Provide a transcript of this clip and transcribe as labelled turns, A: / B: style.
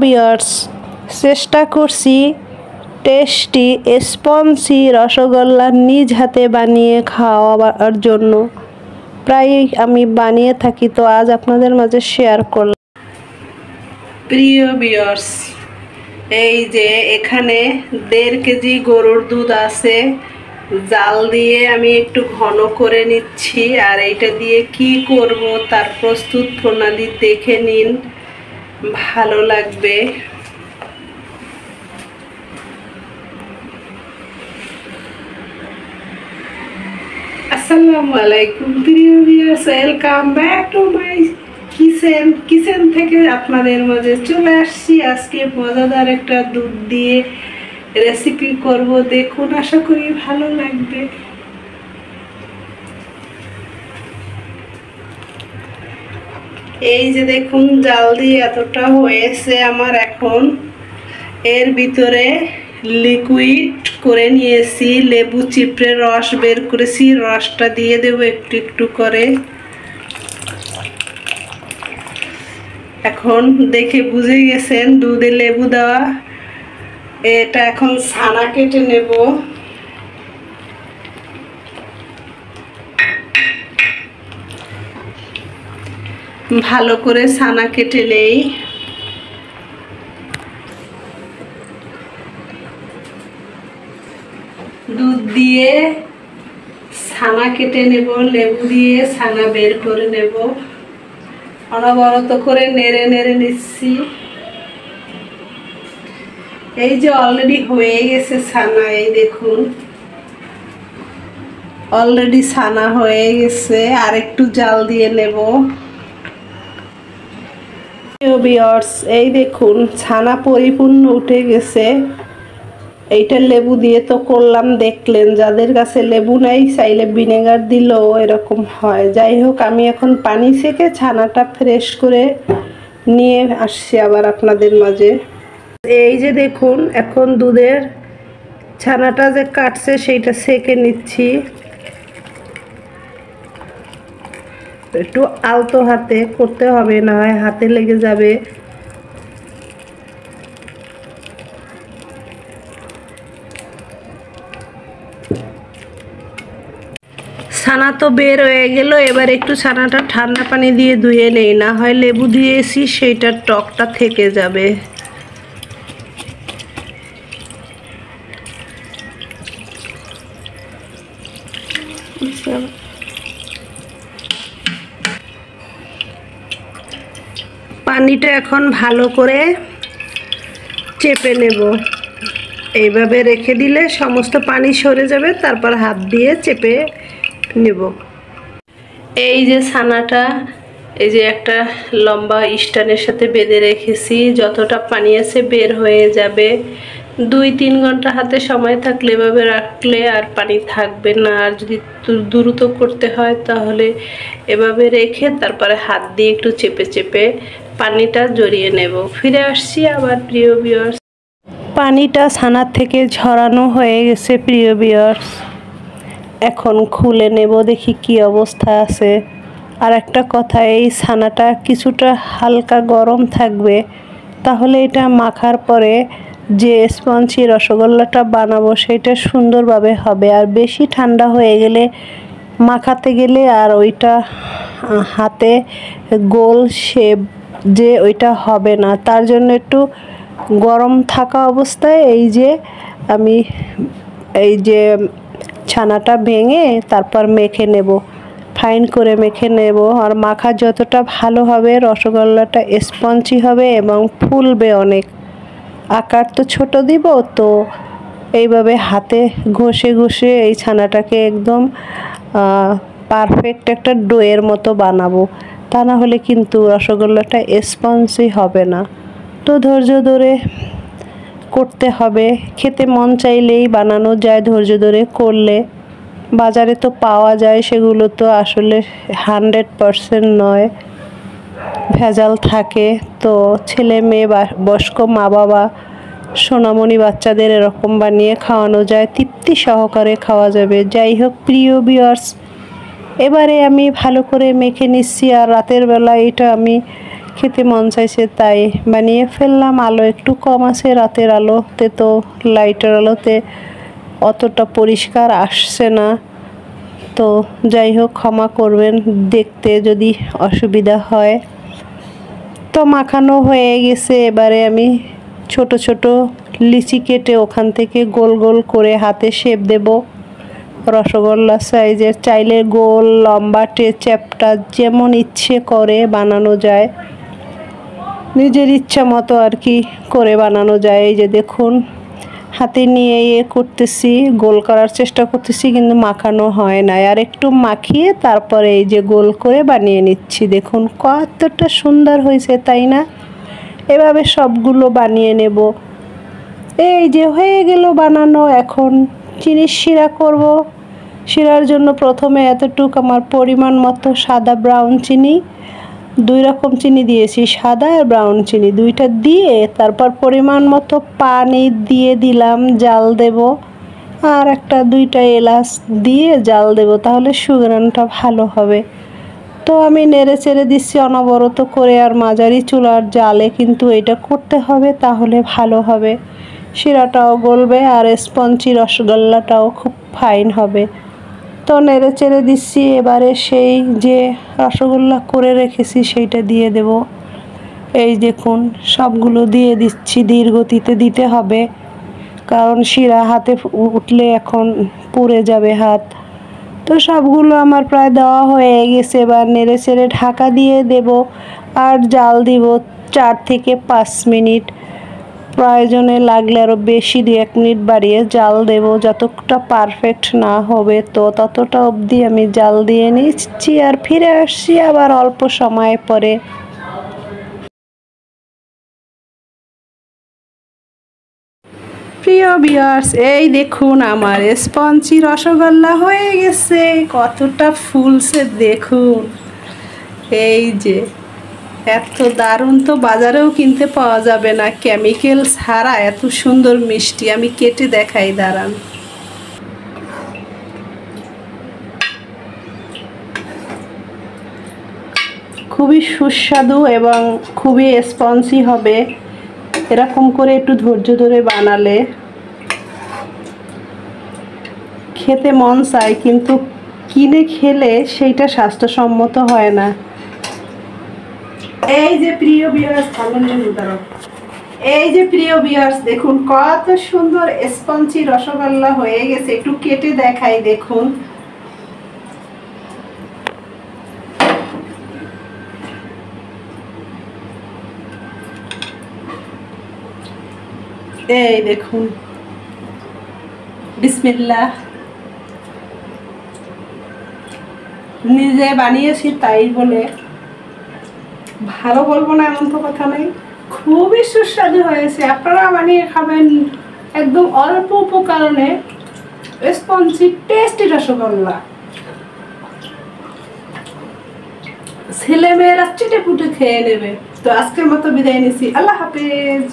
A: Viewers, চেষ্টা করছি tasty spongy rasgulla নিজ হাতে বানিয়ে খাওয়ার জন্য। প্রায় আমি বানিয়ে থাকি, তো আজ আপনাদের মাঝে শেয়ার করলাম। প্রিয় ভিউয়ার্স, এই যে এখানে 1.5 কেজি গরুর দুধ আছে, জাল দিয়ে আমি একটু ঘন করে নিচ্ছি। আর এইটা দিয়ে কি করব তার প্রস্তুত প্রণালী দেখে নিন, ভালো লাগবে। আসসালামু আলাইকুম প্রিয় viewers, welcome back to my kitchen থেকে আপনাদের মাঝে চলে আসছি। আজকে মজাদার একটা দুধ দিয়ে রেসিপি করব, দেখুন, আশা করি ভালো লাগবে। এই যে দেখুন, জাল দিয়ে এতটা হয়েছে আমার। এখন এর ভিতরে লিকুইড করে নিয়েছি, লেবু চিপড়ে রস বের করেছি, রসটা দিয়ে দেব একটু একটু করে। এখন দেখে বুঝে গেছেন দুধে লেবু দেওয়া। এটা এখন ছানা কেটে নেব। ভালো করে ছানা কেটে নেই। দুধ দিয়ে ছানা কেটে নেব, লেবু দিয়ে ছানা বের করে নেব। অনবরত করে নেড়ে নেড়ে নিচ্ছি। এই যে অলরেডি হয়ে গেছে ছানা, এই দেখুন অলরেডি ছানা হয়ে গেছে। আর একটু জাল দিয়ে নেব। ভিউয়ার্স, এই দেখুন ছানা পরিপূর্ণ উঠে গেছে। এইটা লেবু দিয়ে তো করলাম, দেখলেন। যাদের কাছে লেবু নাই, চাইলে ভিনেগার দিলেও এরকম হয়। যাই হোক, আমি এখন পানি সেকে ছানাটা ফ্রেশ করে নিয়ে আসছি আবার আপনাদের মাঝে। এই যে দেখুন, এখন দুধের ছানাটা যে কাটছে সেইটা সেকে নিচ্ছি। একটু আলতো হাতে করতে হবে, না হয় হাতে লেগে যাবে। ছানা তো বের হয়ে গেল। এবার একটু ছানাটা ঠান্ডা পানি দিয়ে ধুয়ে নেই, না হয় লেবু দিয়েছি সেইটার টকটা থেকে যাবে। পানিটা এখন ভালো করে চেপে নেব। এইভাবে রেখে দিলে সমস্ত পানি সরে যাবে, তারপর হাত দিয়ে চেপে নেব। এই যে ছানাটা, এই যে একটা লম্বা স্ট্যান্ডের সাথে বেঁধে রেখেছি, যতটা পানি আছে বের হয়ে যাবে। 2-3 ঘন্টা হাতে সময় থাকলে এভাবে রাখলে আর পানি থাকবে না। আর যদি দ্রুত করতে হয় তাহলে এভাবে রেখে তারপরে হাত দিয়ে একটু চেপে চেপে পানিটা জড়িয়ে নেব। ফিরে আসছি আবার প্রিয় ভিউয়ার্স। পানিটা ছানার থেকে ঝরানো হয়ে গেছে প্রিয় ভিউয়ার্স। এখন খুলে নেব, দেখি কি অবস্থা আছে। আর একটা কথা, এই ছানাটা কিছুটা হালকা গরম থাকবে, তাহলে এটা মাখার পরে যে স্পঞ্জি রসগোল্লাটা বানাবো সেটা সুন্দরভাবে হবে। আর বেশি ঠান্ডা হয়ে গেলে মাখাতে গেলে আর ওইটা হাতে গোল শেপ যে ওইটা হবে না। তার জন্য একটু গরম থাকা অবস্থায় এই যে আমি এই যে ছানাটা ভেঙে তারপর মেখে নেব, ফাইন করে মেখে নেব। আর মাখা যতটা ভালো হবে রসগোল্লাটা স্পঞ্জি হবে এবং ফুলবে অনেক। আকার তো ছোট দিব, তো এইভাবে হাতে ঘষে ঘষে এই ছানাটাকে একদম পারফেক্ট একটা ডোয়ের মতো বানাবো। তা না হলে কিন্তু রসগোল্লাটা স্পঞ্জি হবে না। তো ধৈর্য ধরে করতে হবে। খেতে মন চাইলেই বানানো যায়, ধৈর্য ধরে করলে। বাজারে তো পাওয়া যায়, সেগুলো তো আসলে 100% নয়, ভেজাল থাকে। তো ছেলে মেয়ে বা বয়স্ক মা বাবা সোনামণি বাচ্চাদের এরকম বানিয়ে খাওয়ানো যায়, তৃপ্তি সহকারে খাওয়া যাবে। যাই হোক প্রিয় ভিউয়ার্স, এবারে আমি ভালো করে মেখে নিচ্ছি। আর রাতের বেলা এটা আমি খেতে মন চাইছে তাই বানিয়ে ফেললাম। আলো একটু কম আছে, রাতের আলোতে তো লাইটের আলোতে অতটা পরিষ্কার আসছে না, তো যাই হোক ক্ষমা করবেন দেখতে যদি অসুবিধা হয়। তো মাখানো হয়ে গেছে, এবারে আমি ছোট ছোট লিচি কেটে ওখান থেকে গোল গোল করে হাতে শেপ দেব। রসগোল্লা সাইজের, চাইলে গোল লম্বাটে চ্যাপ্টা যেমন ইচ্ছে করে বানানো যায়, নিজের ইচ্ছা মতো আর কি করে বানানো যায়। এই যে দেখুন হাতে নিয়ে করতেছি, গোল করার চেষ্টা করতেছি কিন্তু মাখানো হয় না। আর একটু মাখিয়ে তারপরে এই যে গোল করে বানিয়ে নিচ্ছি। দেখুন কতটা সুন্দর হয়েছে তাই না? এভাবে সবগুলো বানিয়ে নেব। এই যে হয়ে গেল বানানো। এখন চিনির শিরা করব। শিরার জন্য প্রথমে এতটুকু আমার পরিমাণ মতো সাদা ব্রাউন চিনি, 2 রকম চিনি দিয়েছি, সাদা আর ব্রাউন চিনি দুইটা দিয়ে তারপর পরিমাণ মতো পানি দিয়ে দিলাম, জাল দেব। আর একটা 2টা এলাচ দিয়ে জাল দেব, তাহলে সুগন্ধটা ভালো হবে। তো আমি নেড়ে চেড়ে দিচ্ছি অনবরত করে, আর মাঝারি চুলার জালে কিন্তু এটা করতে হবে, তাহলে ভালো হবে। শিরাটাও গলবে আর স্পঞ্জি রসগোল্লাটাও খুব ফাইন হবে। তো নেড়ে চেড়ে দিচ্ছি। এবারে সেই যে রসগোল্লা করে রেখেছি সেইটা দিয়ে দেব। এই দেখুন সবগুলো দিয়ে দিচ্ছি, ধীর গতিতে দিতে হবে, কারণ শিরা হাতে উঠলে এখন পুড়ে যাবে হাত। তো সবগুলো আমার প্রায় দেওয়া হয়ে গেছে। এবার নেড়ে চেড়ে ঢাকা দিয়ে দেব আর জাল দিব 4 থেকে 5 মিনিট। প্রয়োজনে লাগলে আরও বেশি 2-1 মিনিট বাড়িয়ে জাল দেব। যতটা পারফেক্ট না হবে তো ততটা অবধি আমি জাল দিয়ে নিচ্ছি আর ফিরে আসছি আবার অল্প সময় পরে। প্রিয় ভিউয়ার্স, এই দেখুন আমার স্পঞ্জি রসগোল্লা হয়ে গেছে। কতটা ফুলছে দেখুন। এই যে এত দারুণ তো বাজারেও কিনতে পাওয়া যাবে না, কেমিক্যাল ছাড়া এত সুন্দর মিষ্টি। আমি কেটে দেখাই, দাঁড়ান। খুবই সুস্বাদু এবং খুবই স্পঞ্জি হবে। এরকম করে একটু ধৈর্য ধরে বানালে খেতে মন চায়, কিন্তু কিনে খেলে সেইটা স্বাস্থ্যসম্মত হয় না। এই যে প্রিয় ভিউয়ার্স, এই যে প্রিয় ভিউয়ার্স দেখুন কত সুন্দর স্পঞ্জি রসগোল্লা হয়ে গেছে। একটু কেটে দেখাই, দেখুন। এই দেখুন, বিসমিল্লাহ। নিজে বানিয়েছি তাই বলে ভালো বলবো না এমন তো কথা নেই। খুবই সুস্বাদু হয়েছে, আপনারা বানিয়ে খাবেন। একদম অল্প উপকরণে স্পঞ্জি টেস্টি রসগোল্লা। ছেলে মেয়েরা চিটে পুটে খেয়ে নেবে। তো আজকের মতো বিদায় নিচ্ছি, আল্লাহ হাফেজ।